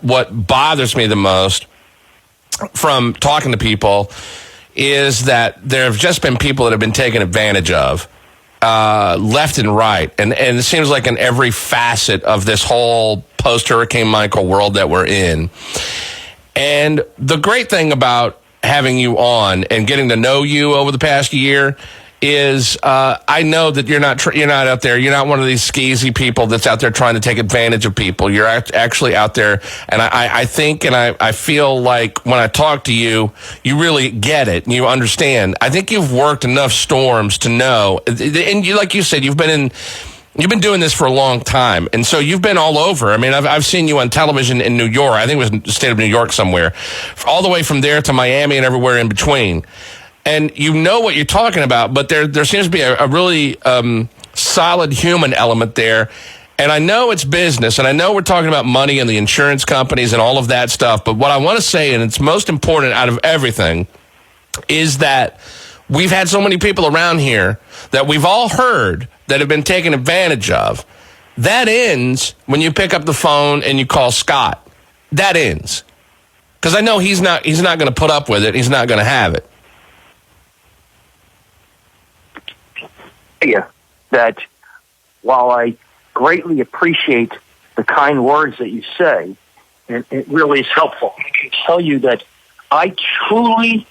what bothers me the most from talking to people is that there have just been people that have been taken advantage of left and right. And it seems like in every facet of this whole post-Hurricane Michael world that we're in. And the great thing about having you on and getting to know you over the past year is I know that you're not out there. You're not one of these skeezy people that's out there trying to take advantage of people. You're actually out there. And I think and I feel like when I talk to you, you really get it and you understand. I think you've worked enough storms to know. And you, like you said, you've been doing this for a long time. And so you've been all over. I mean, I've seen you on television in New York. I think it was the state of New York somewhere, all the way from there to Miami and everywhere in between. And you know what you're talking about, but there seems to be a really solid human element there. And I know it's business, and I know we're talking about money and the insurance companies and all of that stuff. But what I want to say, and it's most important out of everything, is that we've had so many people around here that we've all heard that have been taken advantage of. That ends when you pick up the phone and you call Scott. That ends. Because I know he's not going to put up with it. He's not going to have it. That while I greatly appreciate the kind words that you say, and it really is helpful, I can tell you that I truly,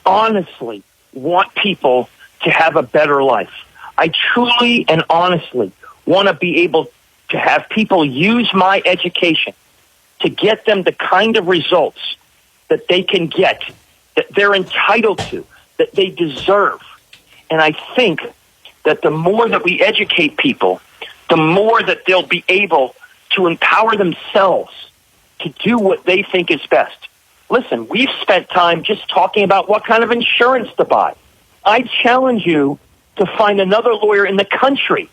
honestly want people to have a better life. I truly and honestly want to be able to have people use my education to get them the kind of results that they can get, that they're entitled to, that they deserve. And I think that the more that we educate people, the more that they'll be able to empower themselves to do what they think is best. Listen, we've spent time just talking about what kind of insurance to buy. I challenge you to find another lawyer in the country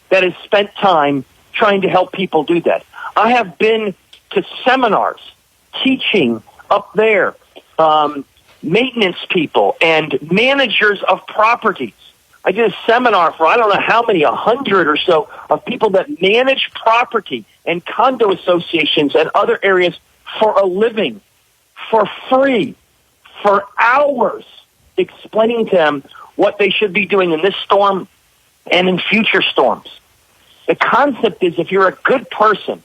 that has spent time trying to help people do that. I have been to seminars teaching up there, maintenance people and managers of properties. I did a seminar for I don't know how many, 100 or so, of people that manage property and condo associations and other areas for a living, for free, for hours, explaining to them what they should be doing in this storm and in future storms. The concept is if you're a good person,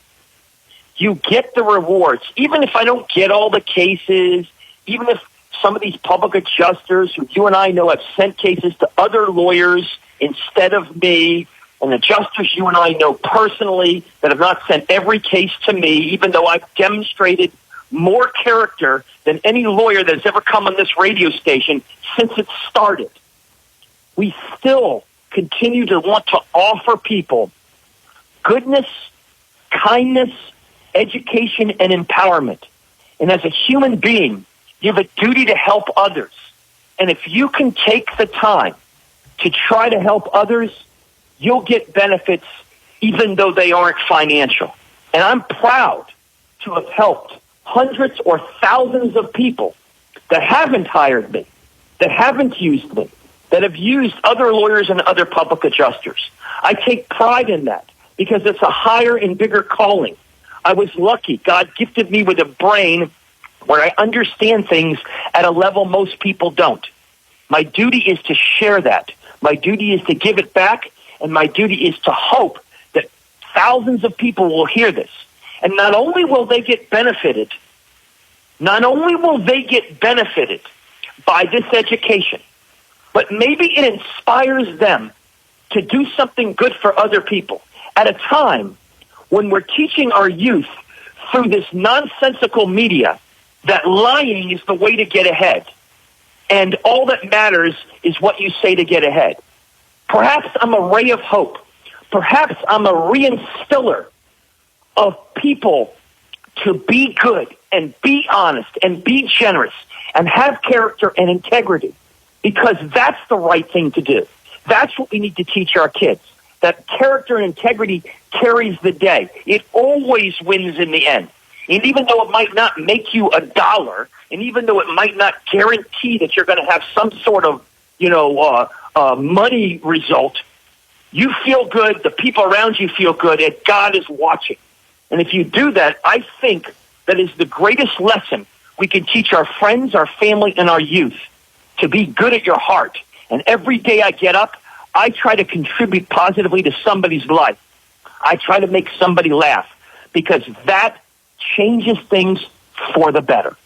you get the rewards. Even if I don't get all the cases, even if some of these public adjusters who you and I know have sent cases to other lawyers instead of me, and adjusters you and I know personally that have not sent every case to me, even though I've demonstrated more character than any lawyer that has ever come on this radio station since it started. We still continue to want to offer people goodness, kindness, education, and empowerment. And as a human being, you have a duty to help others. And if you can take the time to try to help others, you'll get benefits even though they aren't financial. And I'm proud to have helped hundreds or thousands of people that haven't hired me, that haven't used me, that have used other lawyers and other public adjusters. I take pride in that because it's a higher and bigger calling. I was lucky. God gifted me with a brain where I understand things at a level most people don't. My duty is to share that. My duty is to give it back, and my duty is to hope that thousands of people will hear this. And not only will they get benefited by this education, but maybe it inspires them to do something good for other people at a time when we're teaching our youth through this nonsensical media that lying is the way to get ahead. And all that matters is what you say to get ahead. Perhaps I'm a ray of hope. Perhaps I'm a reinstiller of people to be good and be honest and be generous and have character and integrity, because that's the right thing to do. That's what we need to teach our kids. That character and integrity carries the day. It always wins in the end. And even though it might not make you $1, and even though it might not guarantee that you're going to have some sort of, money result, you feel good, the people around you feel good, and God is watching. And if you do that, I think that is the greatest lesson we can teach our friends, our family, and our youth, to be good at your heart. And every day I get up, I try to contribute positively to somebody's life. I try to make somebody laugh, because that changes things for the better.